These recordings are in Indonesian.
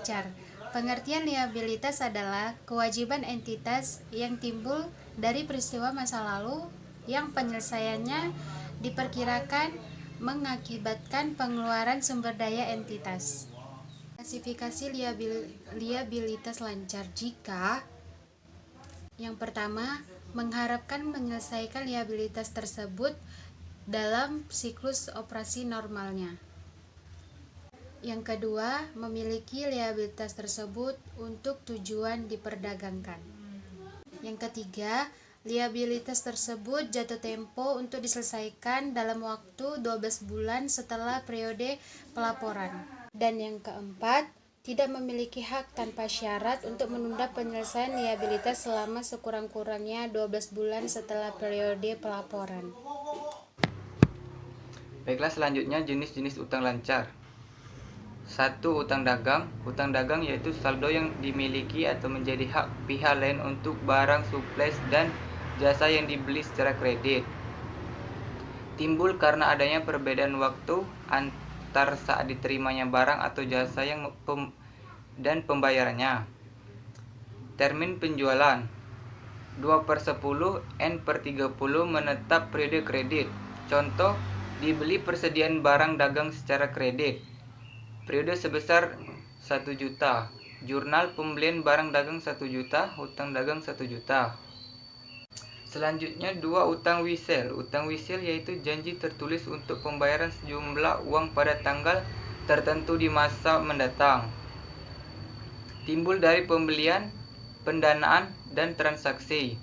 lancar. Pengertian liabilitas adalah kewajiban entitas yang timbul dari peristiwa masa lalu yang penyelesaiannya diperkirakan mengakibatkan pengeluaran sumber daya entitas. Klasifikasi liabilitas lancar jika yang pertama, mengharapkan menyelesaikan liabilitas tersebut dalam siklus operasi normalnya. Yang kedua, memiliki liabilitas tersebut untuk tujuan diperdagangkan. Yang ketiga, liabilitas tersebut jatuh tempo untuk diselesaikan dalam waktu 12 bulan setelah periode pelaporan. Dan yang keempat, tidak memiliki hak tanpa syarat untuk menunda penyelesaian liabilitas selama sekurang-kurangnya 12 bulan setelah periode pelaporan. Baiklah, selanjutnya jenis-jenis utang lancar. 1. Utang dagang. Utang dagang yaitu saldo yang dimiliki atau menjadi hak pihak lain untuk barang, supplies, dan jasa yang dibeli secara kredit. Timbul karena adanya perbedaan waktu antar saat diterimanya barang atau jasa dan pembayarannya. Termin penjualan 2/10 N/30 menetap periode kredit. Contoh, dibeli persediaan barang dagang secara kredit. Periode sebesar 1 juta. Jurnal pembelian barang dagang 1 juta, hutang dagang 1 juta. Selanjutnya 2. Utang wisel. Utang wisel yaitu janji tertulis untuk pembayaran sejumlah uang pada tanggal tertentu di masa mendatang. Timbul dari pembelian, pendanaan, dan transaksi.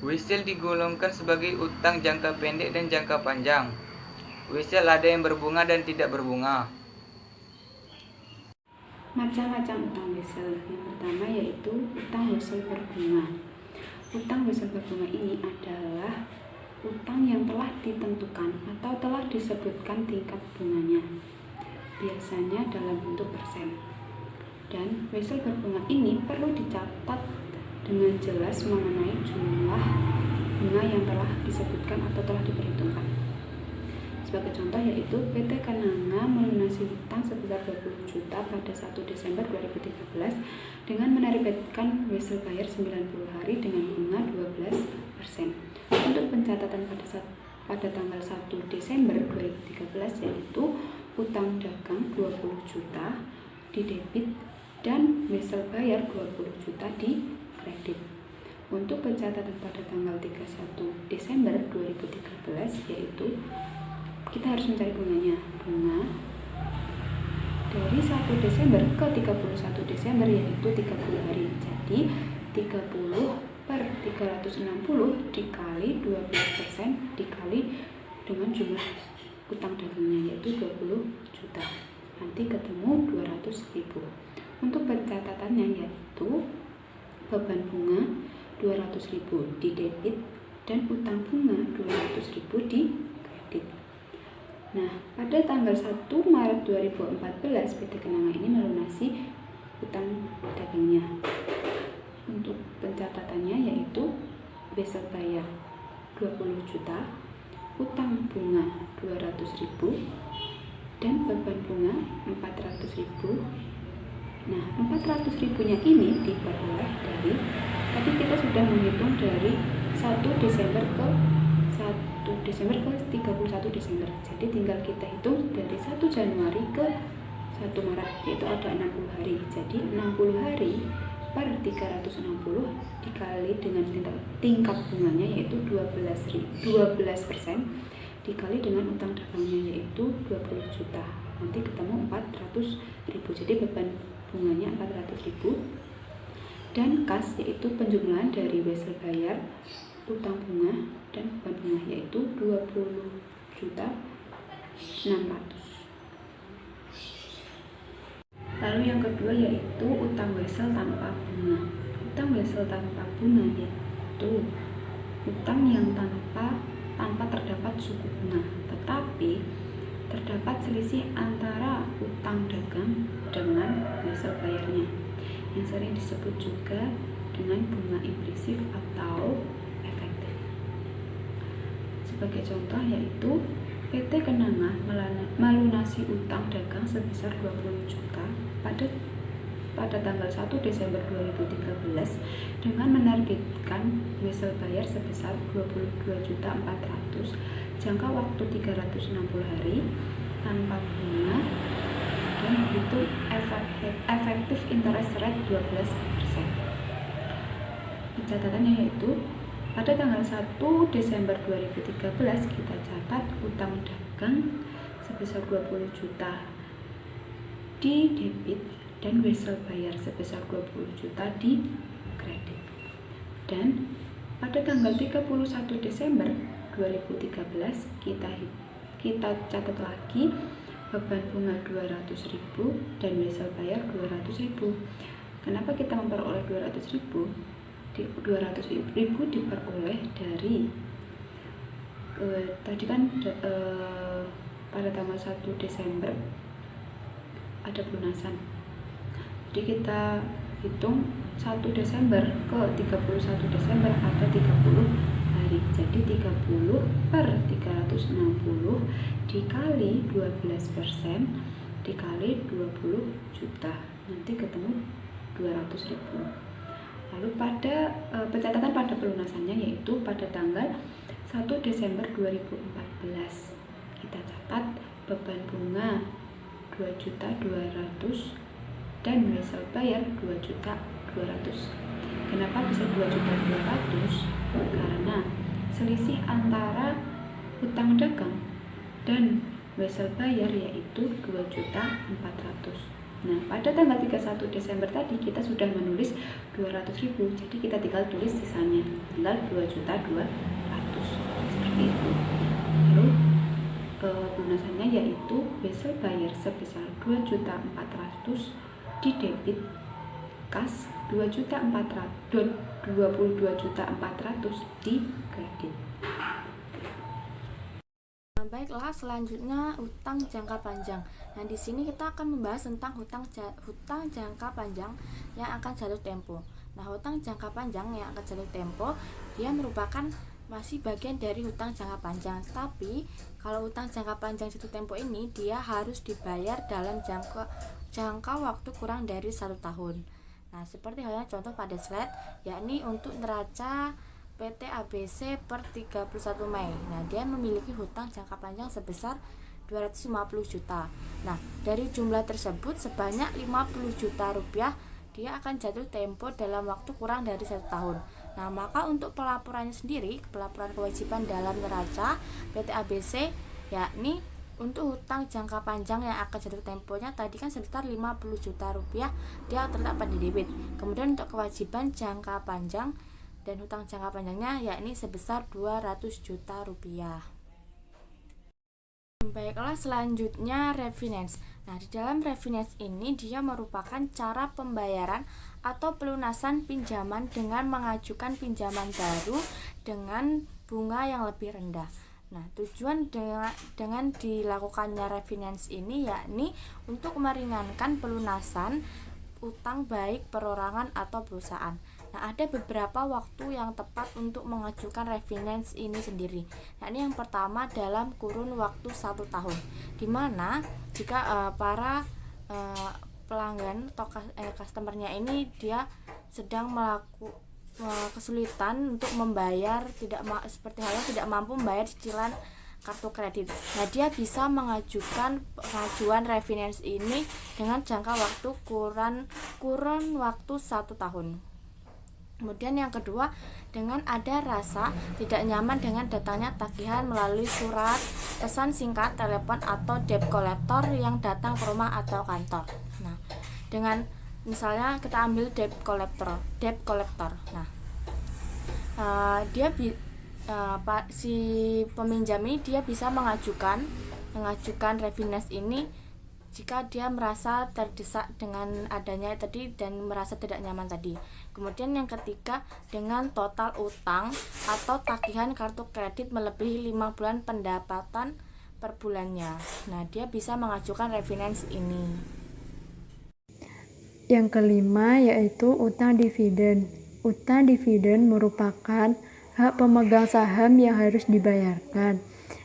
Wisel digolongkan sebagai utang jangka pendek dan jangka panjang. Wisel ada yang berbunga dan tidak berbunga. Macam-macam utang wisel. Yang pertama yaitu utang wisel berbunga. Utang wisel berbunga ini adalah utang yang telah ditentukan atau telah disebutkan tingkat bunganya, biasanya dalam bentuk persen. Dan wisel berbunga ini perlu dicatat dengan jelas mengenai jumlah bunga yang telah disebutkan atau telah diperhitungkan. Sebagai contoh yaitu PT Kenanga melunasi hutang sebesar 20 juta pada 1 Desember 2013 dengan menerbitkan wisel bayar 90 hari dengan bunga 12%. Untuk pencatatan pada tanggal 1 Desember 2013 yaitu hutang dagang 20 juta di debit dan wisel bayar 20 juta di kredit. Untuk pencatatan pada tanggal 31 Desember 2013 yaitu kita harus mencari bunganya. Bunga dari 1 Desember ke 31 Desember yaitu 30 hari. Jadi 30/360 dikali 12% dikali dengan jumlah utang dagangnya yaitu 20 juta. Nanti ketemu 200.000. Untuk pencatatannya yaitu beban bunga 200.000 di debit dan utang bunga 200.000 di kredit. Nah, pada tanggal 1 Maret 2014 PT Kenanga ini melunasi utang dagangnya. Untuk pencatatannya yaitu wisel bayar 20 juta, utang bunga 200.000 dan beban bunga 400.000. Nah, 400.000-nya ini diperoleh dari tadi kita sudah menghitung dari 1 Desember ke 31 Desember. Jadi tinggal kita hitung dari 1 Januari ke 1 Maret yaitu ada 60 hari. Jadi 60 hari per 360 dikali dengan tingkat bunganya yaitu 12% dikali dengan utang dagangnya yaitu 20 juta. Nanti ketemu 400.000. Jadi beban bunganya 400.000. Dan kas yaitu penjumlahan dari wisel bayar, utang bunga dan beban bunga yaitu 20.600.000. Lalu yang kedua yaitu utang wesel tanpa bunga. Utang wesel tanpa bunga yaitu utang yang tanpa terdapat suku bunga, tetapi terdapat selisih antara utang dagang dengan wesel bayarnya, yang sering disebut juga dengan bunga implisif atau efektif. Sebagai contoh yaitu PT Kenanga melunasi utang dagang sebesar 20 juta pada tanggal 1 Desember 2013 dengan menargetkan wesel bayar sebesar 22.400.000, jangka waktu 360 hari tanpa bunga, dan hitung efektif interest rate 12%. Catatannya yaitu pada tanggal 1 Desember 2013 kita catat utang dagang sebesar 20 juta di debit dan wesel bayar sebesar 20 juta di kredit. Dan pada tanggal 31 Desember 2013 kita catat lagi beban bunga 200.000 dan wesel bayar 200.000. Kenapa kita memperoleh 200.000? 200.000 diperoleh dari tadi kan pada tanggal 1 Desember ada pelunasan. Jadi kita hitung 1 Desember ke 31 Desember ada 30 hari. Jadi 30 per 360 dikali 12% dikali 20 juta. Nanti ketemu 200.000. Lalu pada pencatatan pada pelunasannya yaitu pada tanggal 1 Desember 2014 kita catat beban bunga 2.200.000 dan wesel bayar 2.200.000. Kenapa bisa 2.200.000? Karena selisih antara utang dagang dan wesel bayar yaitu 2.400.000. Nah, pada tanggal 31 Desember tadi kita sudah menulis 200.000, jadi kita tinggal tulis sisanya, tinggal 2.200.000 seperti itu. Lalu pelunasannya yaitu wesel bayar sebesar 2.400.000 di debit, kas 22.400.000 di kredit. Baiklah, selanjutnya utang jangka panjang. Nah, di sini kita akan membahas tentang hutang jangka panjang yang akan jatuh tempo. Nah, hutang jangka panjang yang akan jatuh tempo dia merupakan masih bagian dari hutang jangka panjang. Tapi kalau hutang jangka panjang jatuh tempo ini dia harus dibayar dalam jangka waktu kurang dari 1 tahun. Nah, seperti halnya contoh pada slide, yakni untuk neraca PT ABC per 31 Mei. Nah, dia memiliki hutang jangka panjang sebesar 250 juta. Nah, dari jumlah tersebut sebanyak 50 juta rupiah dia akan jatuh tempo dalam waktu kurang dari 1 tahun. Nah, maka untuk pelaporannya sendiri, pelaporan kewajiban dalam neraca PT ABC, yakni untuk hutang jangka panjang yang akan jatuh temponya tadi kan sebesar 50 juta rupiah, dia terletak pada debit. Kemudian untuk kewajiban jangka panjang dan hutang jangka panjangnya yakni sebesar 200 juta rupiah. Baiklah, selanjutnya refinance. Nah, di dalam refinance ini dia merupakan cara pembayaran atau pelunasan pinjaman dengan mengajukan pinjaman baru dengan bunga yang lebih rendah. Nah, tujuan dengan dilakukannya refinance ini yakni untuk meringankan pelunasan utang baik perorangan atau perusahaan. Nah, ada beberapa waktu yang tepat untuk mengajukan refinance ini sendiri. Nah, ini yang pertama dalam kurun waktu 1 tahun, dimana jika para pelanggan atau customernya ini dia sedang melakukan kesulitan untuk membayar, seperti halnya tidak mampu membayar cicilan kartu kredit. Nah, dia bisa mengajukan pengajuan refinance ini dengan jangka waktu kurun waktu 1 tahun. Kemudian yang kedua, dengan ada rasa tidak nyaman dengan datangnya tagihan melalui surat, pesan singkat, telepon atau debt collector yang datang ke rumah atau kantor. Nah, dengan misalnya kita ambil debt collector. Nah, si peminjam ini dia bisa mengajukan refinance ini jika dia merasa terdesak dengan adanya tadi dan merasa tidak nyaman tadi. Kemudian yang ketiga, dengan total utang atau tagihan kartu kredit melebihi 5 bulan pendapatan per bulannya. Nah, dia bisa mengajukan refinance ini. Yang kelima yaitu utang dividen. Utang dividen merupakan hak pemegang saham yang harus dibayarkan.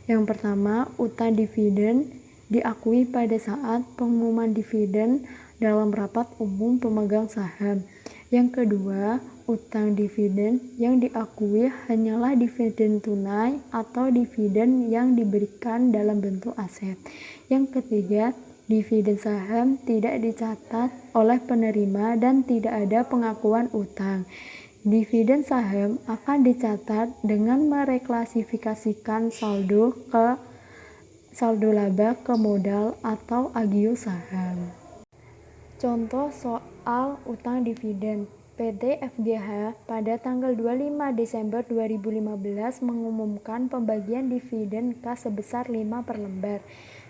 Yang pertama, utang dividen diakui pada saat pengumuman dividen dalam rapat umum pemegang saham. Yang kedua, utang dividen yang diakui hanyalah dividen tunai atau dividen yang diberikan dalam bentuk aset. Yang ketiga, dividen saham tidak dicatat oleh penerima dan tidak ada pengakuan utang. Dividen saham akan dicatat dengan mereklasifikasikan saldo ke saldo laba ke modal atau agio saham. Contoh soal utang dividen. PT FGH pada tanggal 25 Desember 2015 mengumumkan pembagian dividen kas sebesar 5 per lembar.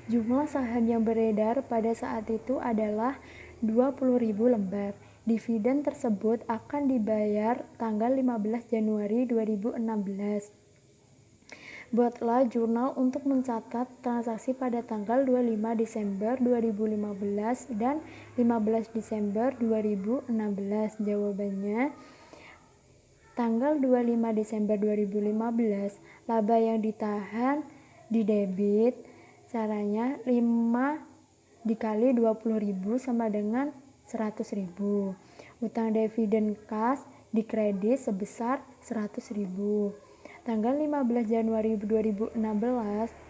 Jumlah saham yang beredar pada saat itu adalah 20.000 lembar. Dividen tersebut akan dibayar tanggal 15 Januari 2016. Buatlah jurnal untuk mencatat transaksi pada tanggal 25 Desember 2015 dan 15 Desember 2016. Jawabannya, tanggal 25 Desember 2015, laba yang ditahan di debit. Caranya 5 dikali 20.000 sama dengan 100.000. Utang dividen kas di kredit sebesar 100.000. Tanggal 15 Januari 2016,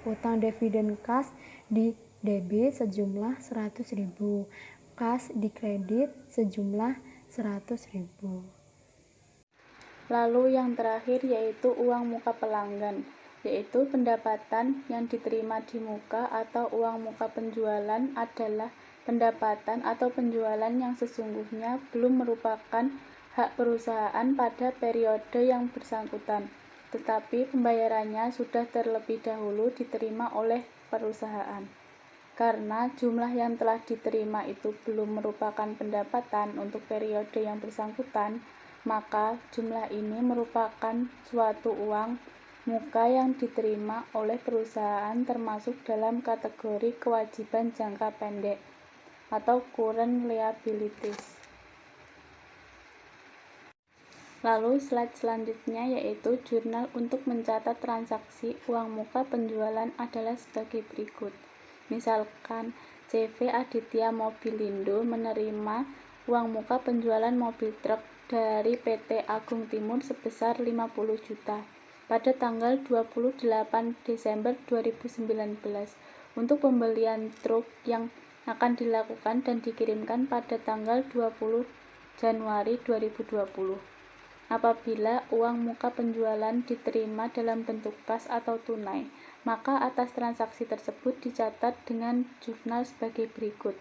utang dividen kas di debit sejumlah 100.000, kas di kredit sejumlah 100.000. Lalu yang terakhir yaitu uang muka pelanggan, yaitu pendapatan yang diterima di muka atau uang muka penjualan adalah pendapatan atau penjualan yang sesungguhnya belum merupakan hak perusahaan pada periode yang bersangkutan, tetapi pembayarannya sudah terlebih dahulu diterima oleh perusahaan. Karena jumlah yang telah diterima itu belum merupakan pendapatan untuk periode yang bersangkutan, maka jumlah ini merupakan suatu uang muka yang diterima oleh perusahaan termasuk dalam kategori kewajiban jangka pendek atau current liabilities. Lalu slide selanjutnya yaitu jurnal untuk mencatat transaksi uang muka penjualan adalah sebagai berikut. Misalkan CV Aditya Mobilindo menerima uang muka penjualan mobil truk dari PT Agung Timur sebesar 50 juta pada tanggal 28 Desember 2019 untuk pembelian truk yang akan dilakukan dan dikirimkan pada tanggal 20 Januari 2020. Apabila uang muka penjualan diterima dalam bentuk kas atau tunai, maka atas transaksi tersebut dicatat dengan jurnal sebagai berikut.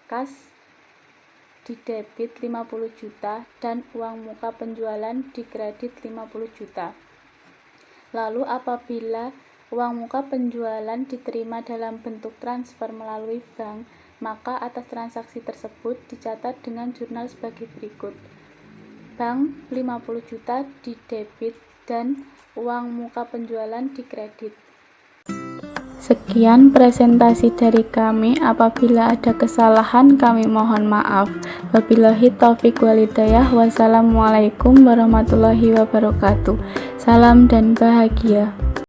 Kas di debit 50 juta dan uang muka penjualan di kredit 50 juta. Lalu apabila uang muka penjualan diterima dalam bentuk transfer melalui bank, maka atas transaksi tersebut dicatat dengan jurnal sebagai berikut. Bank 50 juta di debit dan uang muka penjualan di kredit. Sekian presentasi dari kami. Apabila ada kesalahan kami mohon maaf. Wabillahi taufiq walhidayah. Wassalamualaikum warahmatullahi wabarakatuh. Salam dan bahagia.